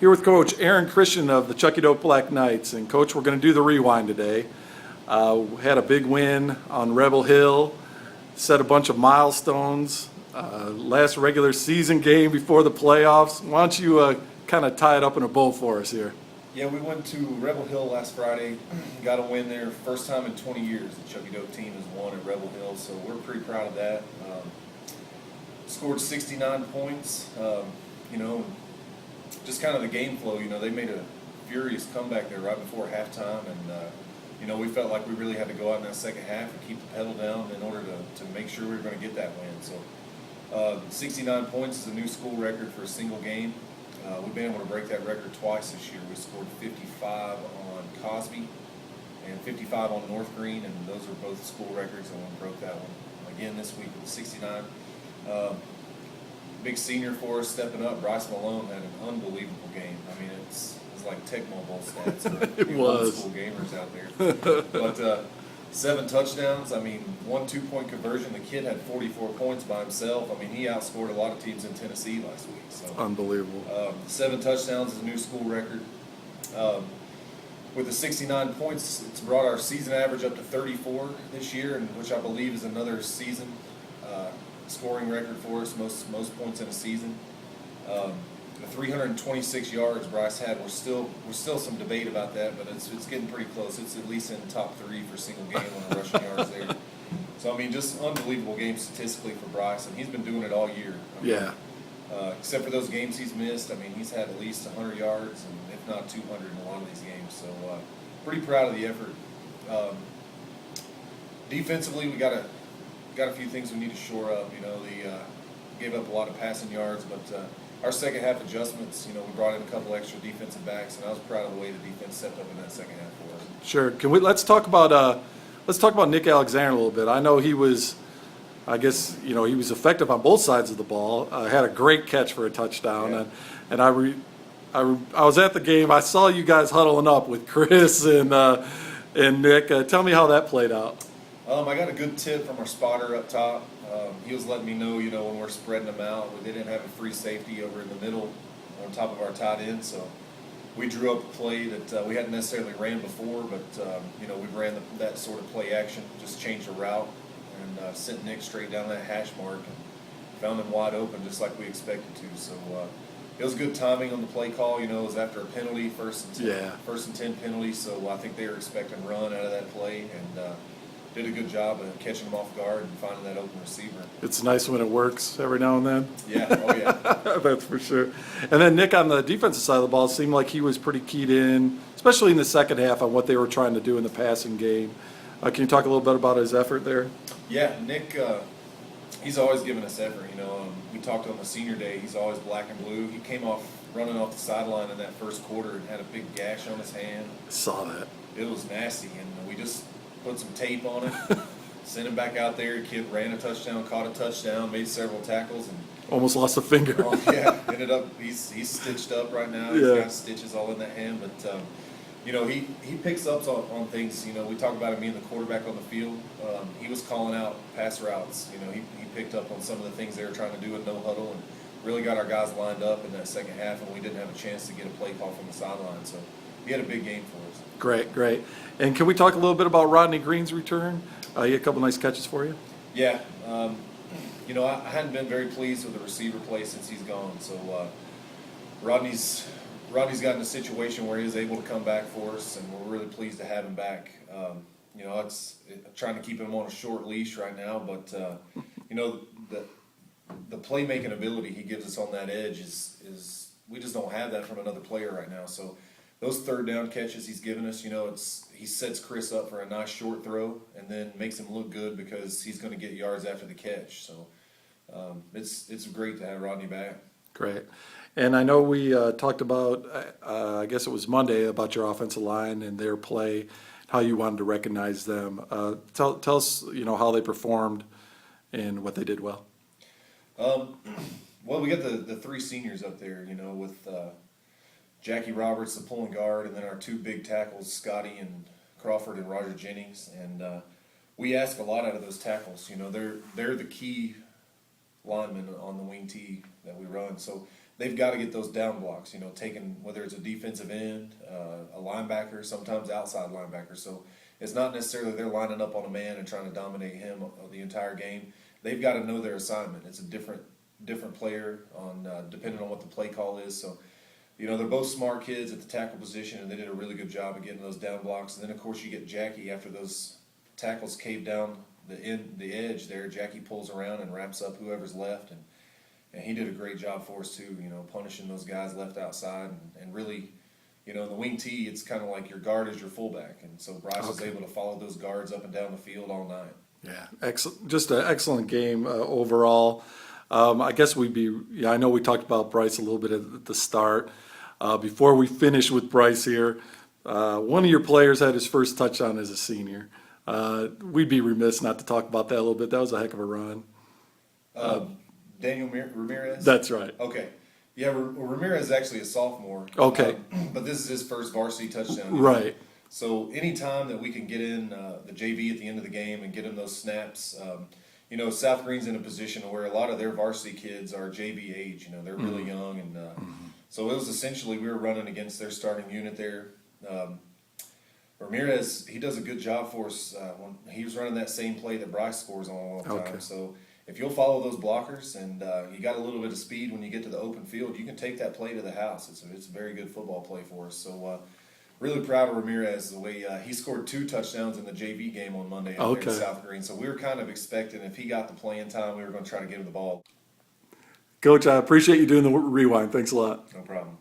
Here with Coach Aaron Christian of the Chucky Dope Black Knights. And Coach, we're going to do the rewind today. We had a big win on Rebel Hill, set a bunch of milestones. Last regular season game before the playoffs. Why don't you kind of tie it up in a bow for us here? Yeah, we went to Rebel Hill last Friday, got a win there. First time in 20 years the Chucky Dope team has won at Rebel Hill, so we're pretty proud of that. Scored 69 points, just kind of the game flow. They made a furious comeback there right before halftime, and we felt like we really had to go out in that second half and keep the pedal down in order to make sure we were going to get that win. So 69 points is a new school record for a single game. We've been able to break that record twice this year. We scored 55 on Cosby and 55 on North Green, and those are both school records, and we broke that one again this week with 69. Big senior for us stepping up. Bryce Malone had an unbelievable game. I mean, it's like Tecmo Bowl stats for It was. old school gamers out there. But 7 touchdowns. I mean, 1 2-point conversion. The kid had 44 points by himself. I mean, he outscored a lot of teams in Tennessee last week. So Unbelievable. 7 touchdowns is a new school record. With the 69 points, it's brought our season average up to 34 this year, and which I believe is another season scoring record for us, most points in a season. The 326 yards Bryce had, we're still some debate about that, but it's getting pretty close. It's at least in the top 3 for a single game on the rushing yards there. So I mean, just unbelievable game statistically for Bryce, and he's been doing it all year. Yeah. Except for those games he's missed, I mean, he's had at least 100 yards, and if not 200 in a lot of these games. So pretty proud of the effort. Defensively, we got a few things we need to shore up. They gave up a lot of passing yards, but our second half adjustments, we brought in a couple extra defensive backs, and I was proud of the way the defense stepped up in that second half for us. Sure. Let's talk about Nick Alexander a little bit. I know he was, he was effective on both sides of the ball. Had a great catch for a touchdown, Yeah. and I was at the game. I saw you guys huddling up with Chris and Nick. Tell me how that played out. I got a good tip from our spotter up top. He was letting me know, when we're spreading them out, they didn't have a free safety over in the middle on top of our tight end. So we drew up a play that we hadn't necessarily ran before, but, we ran that sort of play action, just changed the route and sent Nick straight down that hash mark and found him wide open just like we expected to. So it was good timing on the play call. It was after a penalty, first and 10 penalty. So I think they were expecting run out of that play, and did a good job of catching them off guard and finding that open receiver. It's nice when it works every now and then. Yeah, oh yeah. That's for sure. And then Nick on the defensive side of the ball seemed like he was pretty keyed in, especially in the second half, on what they were trying to do in the passing game. Can you talk a little bit about his effort there? Yeah, Nick, he's always given us effort. We talked on the senior day. He's always black and blue. He came running off the sideline in that first quarter and had a big gash on his hand. I saw that. It was nasty, and we just put some tape on it, sent him back out there. The kid ran a touchdown, caught a touchdown, made several tackles, and Almost lost a finger. ended up he's stitched up right now. Yeah. He's got stitches all in that hand, but he picks up on things. We talk about him being the quarterback on the field. He was calling out pass routes. He picked up on some of the things they were trying to do in no huddle, and really got our guys lined up in that second half, and we didn't have a chance to get a play call from the sideline. So he had a big game for us. Great. And can we talk a little bit about Rodney Green's return? He had a couple nice catches for you. Yeah, I hadn't been very pleased with the receiver play since he's gone. So Rodney's gotten a situation where he is able to come back for us, and we're really pleased to have him back. It's trying to keep him on a short leash right now, but the playmaking ability he gives us on that edge is we just don't have that from another player right now. So those third down catches he's given us, he sets Chris up for a nice short throw and then makes him look good because he's going to get yards after the catch. So it's great to have Rodney back. Great. And I know we talked about, I guess it was Monday, about your offensive line and their play, how you wanted to recognize them. Tell us, how they performed and what they did well. Well, we got the 3 seniors up there, with Jackie Roberts, the pulling guard, and then our 2 big tackles, Scotty and Crawford and Roger Jennings. And we ask a lot out of those tackles. They're the key linemen on the wing tee that we run. So they've got to get those down blocks, you know, taking, whether it's a defensive end, a linebacker, sometimes outside linebacker. So it's not necessarily they're lining up on a man and trying to dominate him the entire game. They've got to know their assignment. It's a different player on depending on what the play call is. So, you know, they're both smart kids at the tackle position, and they did a really good job of getting those down blocks. And then, of course, you get Jackie after those tackles cave down the edge there. Jackie pulls around and wraps up whoever's left, and he did a great job for us too. You know, punishing those guys left outside, and really, you know, the wing T, it's kind of like your guard is your fullback, and so Bryce was able to follow those guards up and down the field all night. Yeah, excellent. Just an excellent game overall. I guess I know we talked about Bryce a little bit at the start. Before we finish with Bryce here, one of your players had his first touchdown as a senior. We'd be remiss not to talk about that a little bit. That was a heck of a run. Daniel Ramirez? That's right. Okay. Yeah, Ramirez is actually a sophomore. Okay. But this is his first varsity touchdown. Right. So anytime that we can get in the JV at the end of the game and get him those snaps, you know, South Green's in a position where a lot of their varsity kids are JV age. You know, they're really young, and so it was essentially we were running against their starting unit there. Ramirez, he does a good job for us when he was running that same play that Bryce scores on all the time. Okay. So if you'll follow those blockers and you got a little bit of speed when you get to the open field, you can take that play to the house. It's a very good football play for us. So really proud of Ramirez the way he scored 2 touchdowns in the JV game on Monday out there in South Green. So we were kind of expecting if he got the playing time, we were going to try to get him the ball. Coach, I appreciate you doing the rewind. Thanks a lot. No problem.